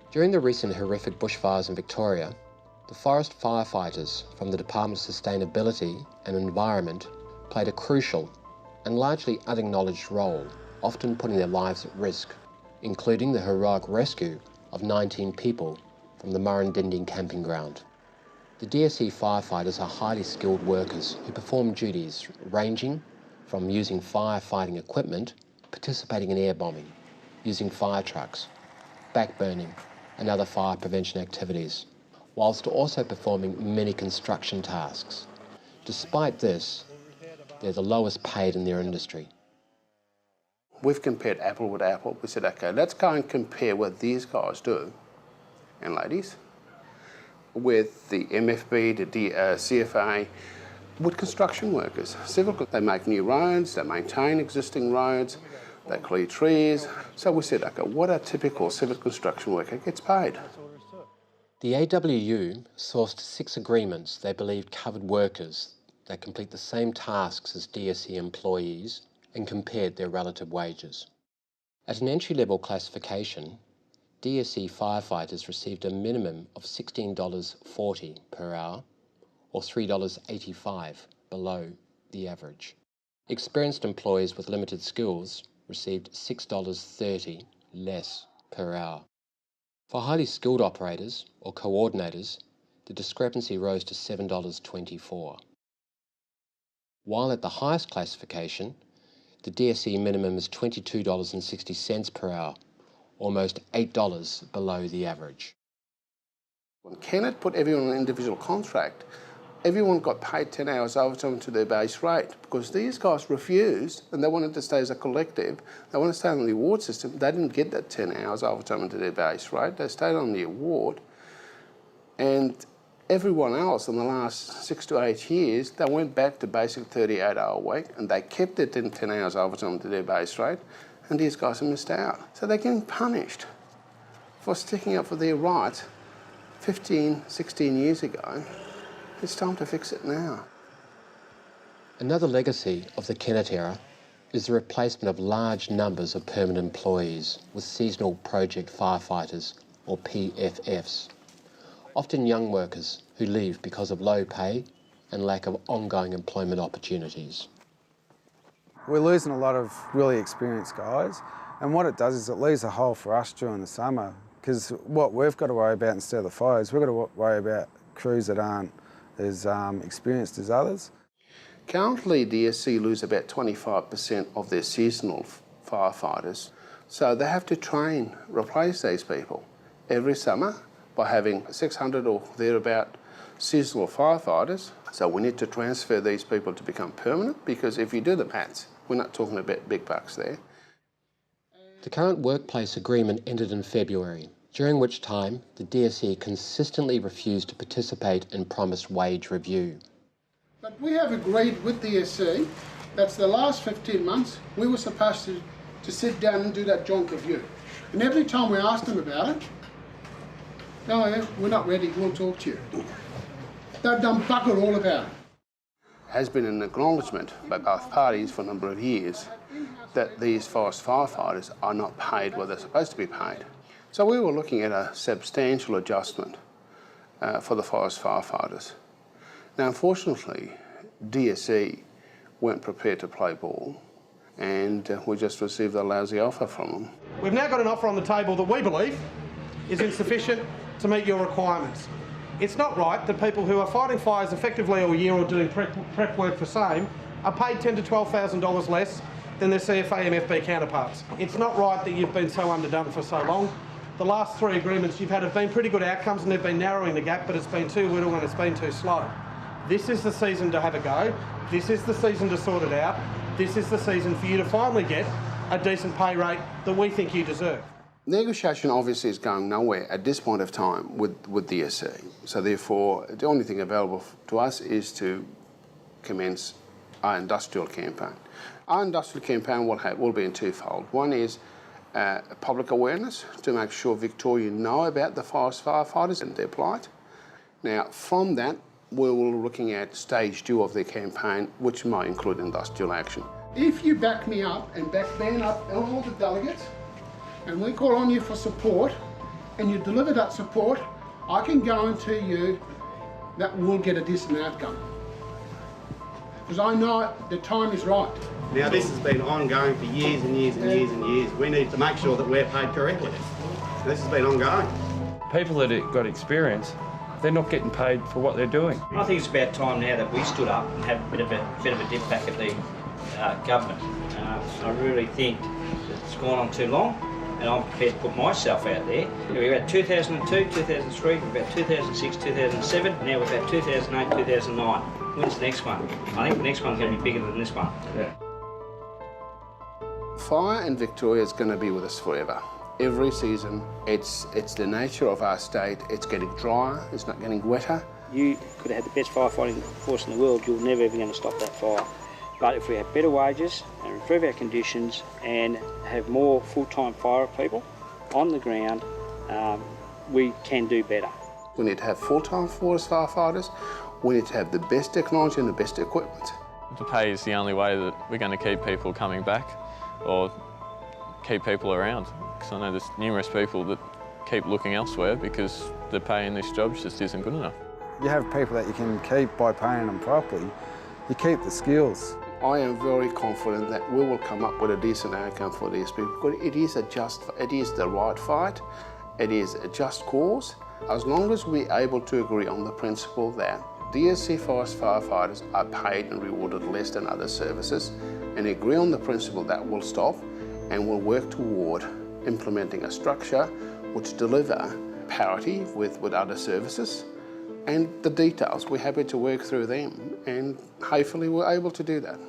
During the recent horrific bushfires in Victoria, the forest firefighters from the Department of Sustainability and Environment played a crucial and largely unacknowledged role, often putting their lives at risk, including the heroic rescue of 19 people from the Murrindinding camping ground. The DSE firefighters are highly skilled workers who perform duties ranging from using firefighting equipment, participating in air bombing, using fire trucks, backburning and other fire prevention activities, whilst also performing many construction tasks. Despite this, they're the lowest paid in their industry. We've compared apple with apple. We said, okay, let's go and compare what these guys do, and ladies, with the MFB, the CFA, with construction workers. They make new roads, they maintain existing roads, they clear trees. So we said, okay, what a typical civil construction worker gets paid? The AWU sourced 6 agreements they believed covered workers that complete the same tasks as DSE employees and compared their relative wages. At an entry-level classification, DSE firefighters received a minimum of $16.40 per hour, or $3.85 below the average. Experienced employees with limited skills received $6.30 less per hour. For highly skilled operators or coordinators, the discrepancy rose to $7.24. While at the highest classification, the DSE minimum is $22.60 per hour, almost $8 below the average. When Kennett put everyone on an individual contract, everyone got paid 10 hours overtime to their base rate because these guys refused and they wanted to stay as a collective. They wanted to stay on the award system. They didn't get that 10 hours overtime into their base rate. They stayed on the award. And everyone else in the last 6 to 8 years, they went back to basic 38-hour week and they kept it in 10 hours overtime to their base rate, and these guys have missed out. So they're getting punished for sticking up for their rights 15, 16 years ago. It's time to fix it now. Another legacy of the Kennett era is the replacement of large numbers of permanent employees with seasonal project firefighters, or PFFs. Often young workers who leave because of low pay and lack of ongoing employment opportunities. We're losing a lot of really experienced guys, and what it does is it leaves a hole for us during the summer, because what we've got to worry about instead of the fires, we've got to worry about crews that aren't as experienced as others. Currently, DSC lose about 25% of their seasonal firefighters, so they have to replace these people every summer by having 600 or thereabout seasonal firefighters. So we need to transfer these people to become permanent, because if you do the maths, we're not talking about big bucks there. The current workplace agreement ended in February, during which time the DSE consistently refused to participate in promised wage review. But we have agreed with DSE that the last 15 months we were supposed to sit down and do that joint review. And every time we asked them about it, "Oh yeah, we're not ready, we'll talk to you." They've done bugger all about it. Has been an acknowledgement by both parties for a number of years that these forest firefighters are not paid what they're supposed to be paid. So we were looking at a substantial adjustment for the forest firefighters. Now, unfortunately, DSE weren't prepared to play ball, and we just received a lousy offer from them. We've now got an offer on the table that we believe is insufficient to meet your requirements. It's not right that people who are fighting fires effectively all year or doing prep work for same are paid $10,000 to $12,000 less than their CFA MFB counterparts. It's not right that you've been so underdone for so long. The last 3 agreements you've had have been pretty good outcomes, and they've been narrowing the gap, but it's been too little and it's been too slow. This is the season to have a go. This is the season to sort it out. This is the season for you to finally get a decent pay rate that we think you deserve. Negotiation obviously is going nowhere at this point of time with DSE. So therefore, the only thing available to us is to commence our industrial campaign. Our industrial campaign will be in twofold. One is public awareness to make sure Victoria know about the forest firefighters and their plight. Now, from that, we will be looking at stage 2 of the campaign, which might include industrial action. If you back me up and back Ben up and all the delegates, and we call on you for support, and you deliver that support, I can guarantee you that we'll get a decent outcome. Because I know the time is right. Now this has been ongoing for years and years and years and years. We need to make sure that we're paid correctly. This has been ongoing. People that have got experience, they're not getting paid for what they're doing. I think it's about time now that we stood up and had a bit of a dip back at the government. I really think that it's gone on too long, and I'm prepared to put myself out there. We've had 2002, 2003, we've had 2006, 2007, now we've had 2008, 2009. When's the next one? I think the next one's going to be bigger than this one. Yeah. Fire in Victoria is going to be with us forever. Every season, it's the nature of our state. It's getting drier, it's not getting wetter. You could have had the best firefighting force in the world, you're never ever going to stop that fire. But if we have better wages and improve our conditions and have more full-time fire people on the ground, we can do better. We need to have full-time forest firefighters. We need to have the best technology and the best equipment. The pay is the only way that we're going to keep people coming back or keep people around. Because I know there's numerous people that keep looking elsewhere because the pay in this job just isn't good enough. You have people that you can keep by paying them properly. You keep the skills. I am very confident that we will come up with a decent outcome for these people because it is the right fight, it is a just cause. As long as we're able to agree on the principle that DSC forest firefighters are paid and rewarded less than other services, and agree on the principle that will stop, and will work toward implementing a structure which deliver parity with other services. And the details, we're happy to work through them, and hopefully we're able to do that.